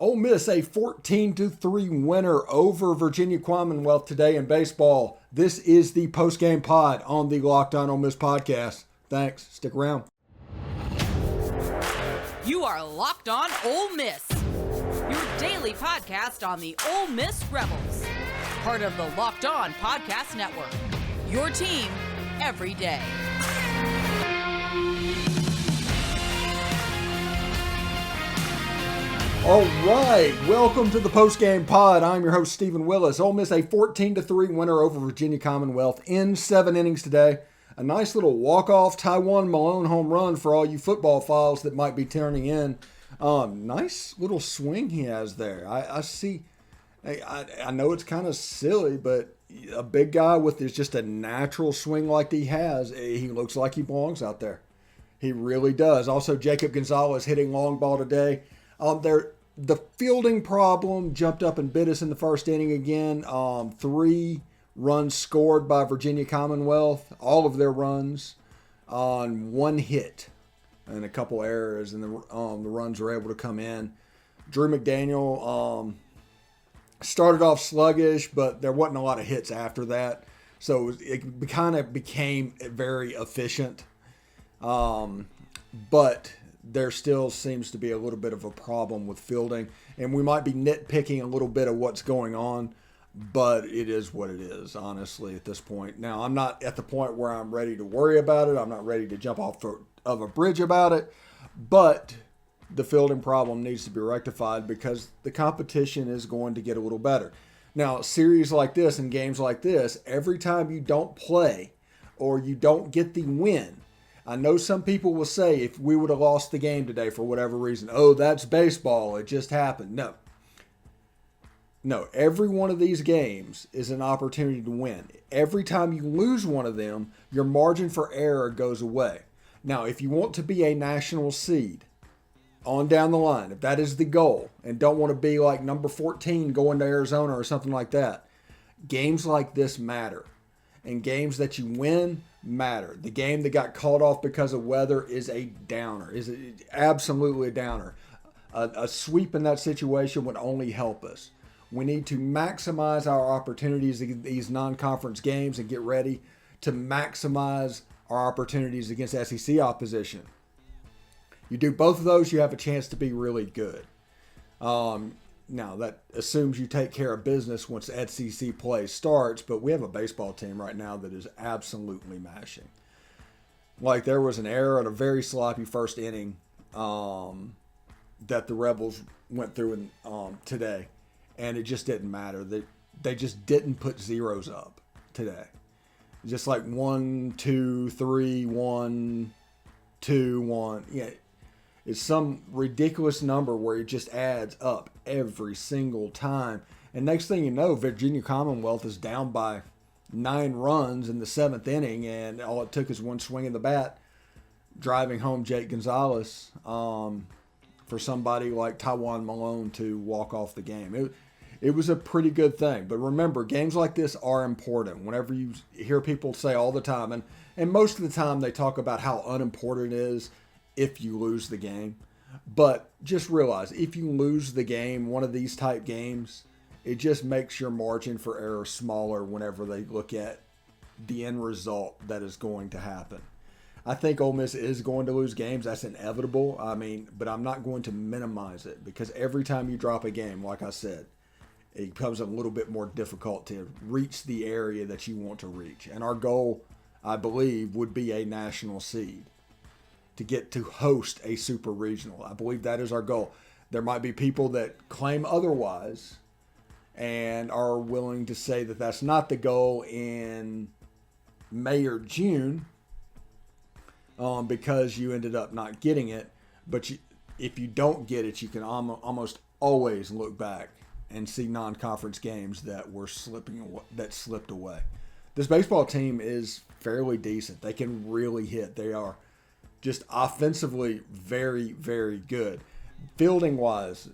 Ole Miss a 14-3 winner over Virginia Commonwealth today in baseball. This is the post-game pod on the Locked On Ole Miss podcast. Thanks. Stick around. You are Locked On Ole Miss, your daily podcast on the Ole Miss Rebels. Part of the Locked On Podcast Network, your team every day. All right, welcome to the post-game pod. I'm your host, Stephen Willis. Ole Miss a 14-3 winner over Virginia Commonwealth in 7 innings today. A nice little walk-off Taiwan Malone home run for all you football files that might be turning in. Nice little swing he has there. I see. I know it's kind of silly, but a big guy with just a natural swing like he has, he looks like he belongs out there. He really does. Also, Jacob Gonzalez hitting long ball today. The fielding problem jumped up and bit us in the first inning again. 3 runs scored by Virginia Commonwealth, all of their runs on 1 hit and a couple errors, and the runs were able to come in. Drew McDaniel started off sluggish, but there wasn't a lot of hits after that, so it kind of became very efficient. But there still seems to be a little bit of a problem with fielding, and we might be nitpicking a little bit of what's going on, but it is what it is, honestly, at this point. Now, I'm not at the point where I'm ready to worry about it. I'm not ready to jump off of a bridge about it, but the fielding problem needs to be rectified because the competition is going to get a little better. Now, series like this and games like this, every time you don't play or you don't get the win, I know some people will say if we would have lost the game today for whatever reason, oh, that's baseball, it just happened. No, every one of these games is an opportunity to win. Every time you lose one of them, your margin for error goes away. Now, if you want to be a national seed on down the line, if that is the goal, and don't want to be like number 14 going to Arizona or something like that, games like this matter. And games that you win matter. The game that got called off because of weather is a downer, is absolutely a downer. A sweep in that situation would only help us. We need to maximize our opportunities in these non-conference games and get ready to maximize our opportunities against SEC opposition. You do both of those, you have a chance to be really good. Now, that assumes you take care of business once SEC play starts, but we have a baseball team right now that is absolutely mashing. Like, there was an error at a very sloppy first inning that the Rebels went through today, and it just didn't matter. They just didn't put zeros up today. Just like 1, 2, 3, 1, 2, 1. Yeah. It's some ridiculous number where it just adds up every single time. And next thing you know, Virginia Commonwealth is down by 9 runs in the 7th inning, and all it took is one swing of the bat, driving home Jake Gonzalez for somebody like Taiwan Malone to walk off the game. It was a pretty good thing. But remember, games like this are important. Whenever you hear people say all the time, and most of the time they talk about how unimportant it is if you lose the game. But just realize, if you lose the game, one of these type games, it just makes your margin for error smaller whenever they look at the end result that is going to happen. I think Ole Miss is going to lose games. That's inevitable. But I'm not going to minimize it, because every time you drop a game, like I said, it becomes a little bit more difficult to reach the area that you want to reach. And our goal, I believe, would be a national seed, to get to host a super regional. I believe that is our goal. There might be people that claim otherwise and are willing to say that that's not the goal in May or June because you ended up not getting it. But if you don't get it, you can almost always look back and see non-conference games that were slipped away. This baseball team is fairly decent. They can really hit. They are just offensively very, very good. Fielding-wise,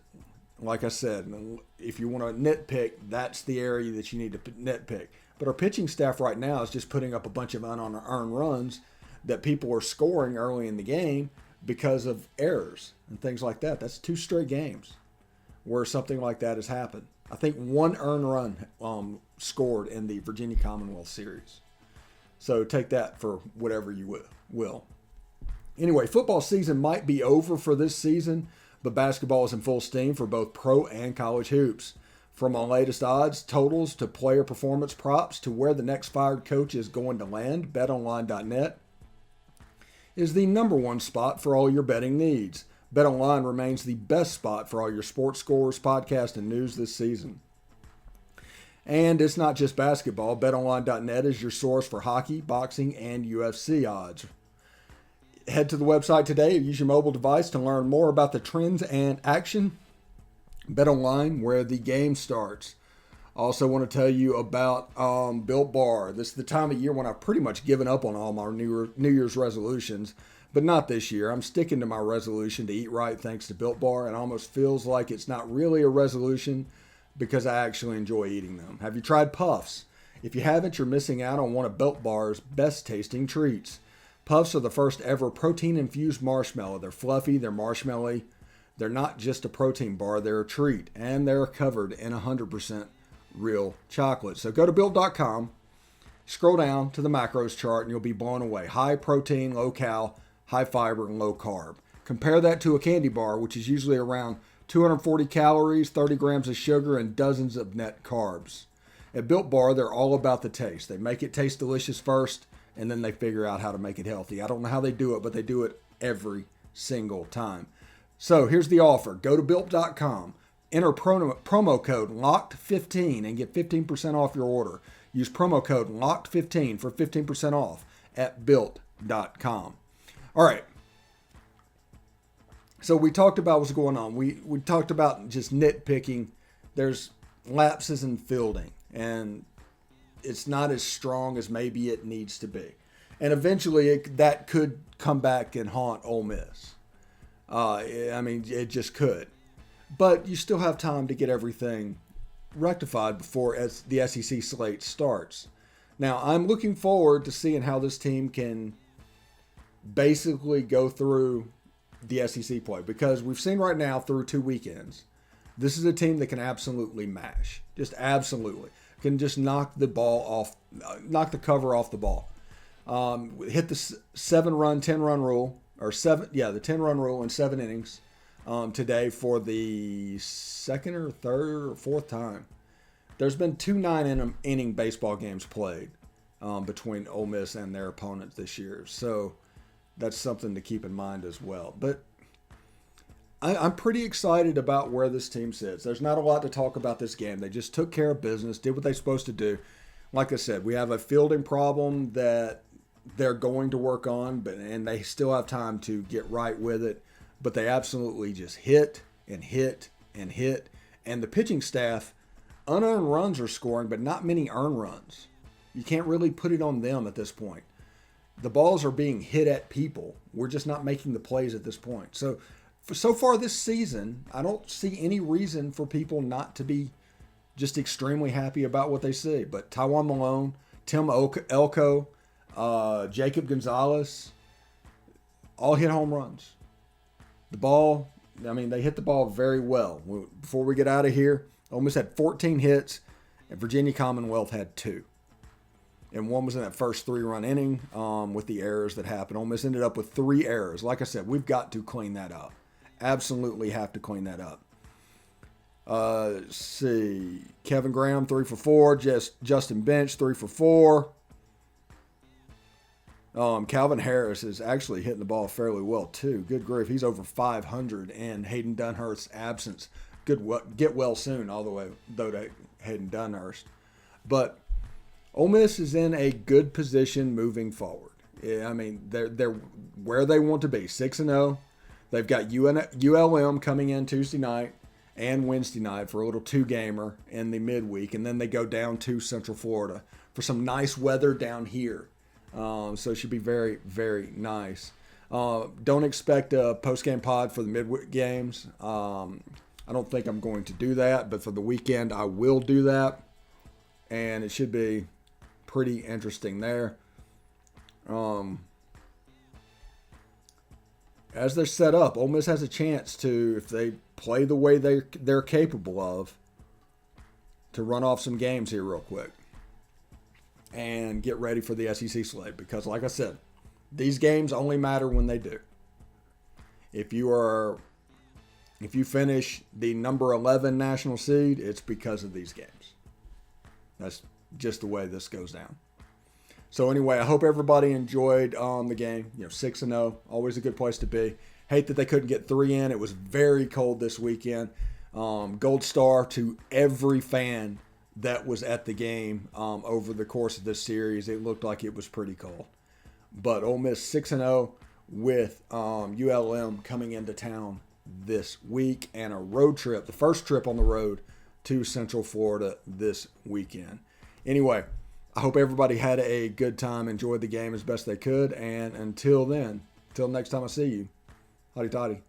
like I said, if you want to nitpick, that's the area that you need to nitpick. But our pitching staff right now is just putting up a bunch of unearned runs that people are scoring early in the game because of errors and things like that. That's 2 straight games where something like that has happened. I think one earned run scored in the Virginia Commonwealth Series. So take that for whatever you will. Anyway, football season might be over for this season, but basketball is in full steam for both pro and college hoops. From our latest odds, totals, to player performance props, to where the next fired coach is going to land, BetOnline.net is the number one spot for all your betting needs. BetOnline remains the best spot for all your sports scores, podcasts, and news this season. And it's not just basketball. BetOnline.net is your source for hockey, boxing, and UFC odds. Head to the website today or use your mobile device to learn more about the trends and action. BetOnline, where the game starts. Also want to tell you about Built Bar. This is the time of year when I've pretty much given up on all my New Year's resolutions, but not this year. I'm sticking to my resolution to eat right thanks to Built Bar. It almost feels like it's not really a resolution because I actually enjoy eating them. Have you tried Puffs? If you haven't, you're missing out on one of Built Bar's best tasting treats. Puffs are the first ever protein-infused marshmallow. They're fluffy, they're marshmallowy. They're not just a protein bar, they're a treat, and they're covered in 100% real chocolate. So go to Built.com, scroll down to the macros chart, and you'll be blown away. High protein, low cal, high fiber, and low carb. Compare that to a candy bar, which is usually around 240 calories, 30 grams of sugar, and dozens of net carbs. At Built Bar, they're all about the taste. They make it taste delicious first, and then they figure out how to make it healthy. I don't know how they do it, but they do it every single time. So here's the offer. Go to Built.com, enter promo code LOCKED15 and get 15% off your order. Use promo code LOCKED15 for 15% off at Built.com. All right. So we talked about what's going on. We talked about just nitpicking. There's lapses in fielding, and it's not as strong as maybe it needs to be. And eventually that could come back and haunt Ole Miss. It just could. But you still have time to get everything rectified before the SEC slate starts. Now, I'm looking forward to seeing how this team can basically go through the SEC play, because we've seen right now through 2 weekends, this is a team that can absolutely mash. Just absolutely. Can just knock the cover off the ball. Hit the 10-run rule. The 10-run rule in 7 innings today for the second or third or fourth time. There's been 2 9-inning baseball games played between Ole Miss and their opponents this year. So that's something to keep in mind as well. But I'm pretty excited about where this team sits. There's not a lot to talk about this game. They just took care of business, did what they're supposed to do. Like I said, we have a fielding problem that they're going to work on, and they still have time to get right with it. But they absolutely just hit and hit and hit. And the pitching staff, unearned runs are scoring, but not many earned runs. You can't really put it on them at this point. The balls are being hit at people. We're just not making the plays at this point. So far this season, I don't see any reason for people not to be just extremely happy about what they see. But Taiwan Malone, Tim Elko, Jacob Gonzalez, all hit home runs. The ball, they hit the ball very well. Before we get out of here, Ole Miss had 14 hits, and Virginia Commonwealth had 2. And one was in that first 3-run inning with the errors that happened. Ole Miss ended up with 3 errors. Like I said, we've got to clean that up. Absolutely have to clean that up. Let's see. Kevin Graham, 3 for 4. Justin Bench, 3 for 4. Calvin Harris is actually hitting the ball fairly well, too. Good grief. He's over 500 in Hayden Dunhurst's absence. Get well soon, all the way, though, to Hayden Dunhurst. But Ole Miss is in a good position moving forward. They're where they want to be, 6-0. They've got ULM coming in Tuesday night and Wednesday night for a little 2-gamer in the midweek, and then they go down to Central Florida for some nice weather down here. So it should be very, very nice. Don't expect a post-game pod for the midweek games. I don't think I'm going to do that, but for the weekend I will do that, and it should be pretty interesting there. as they're set up, Ole Miss has a chance to, if they play the way they're capable of, to run off some games here real quick and get ready for the SEC slate. Because, like I said, these games only matter when they do. If you finish the number 11 national seed, it's because of these games. That's just the way this goes down. So anyway, I hope everybody enjoyed the game. 6-0, always a good place to be. Hate that they couldn't get 3 in. It was very cold this weekend. Gold star to every fan that was at the game over the course of this series. It looked like it was pretty cold. But Ole Miss 6-0 with ULM coming into town this week, and a road trip, the first trip on the road to Central Florida this weekend. Anyway, I hope everybody had a good time, enjoyed the game as best they could, and until then, until next time I see you, howdy toddy.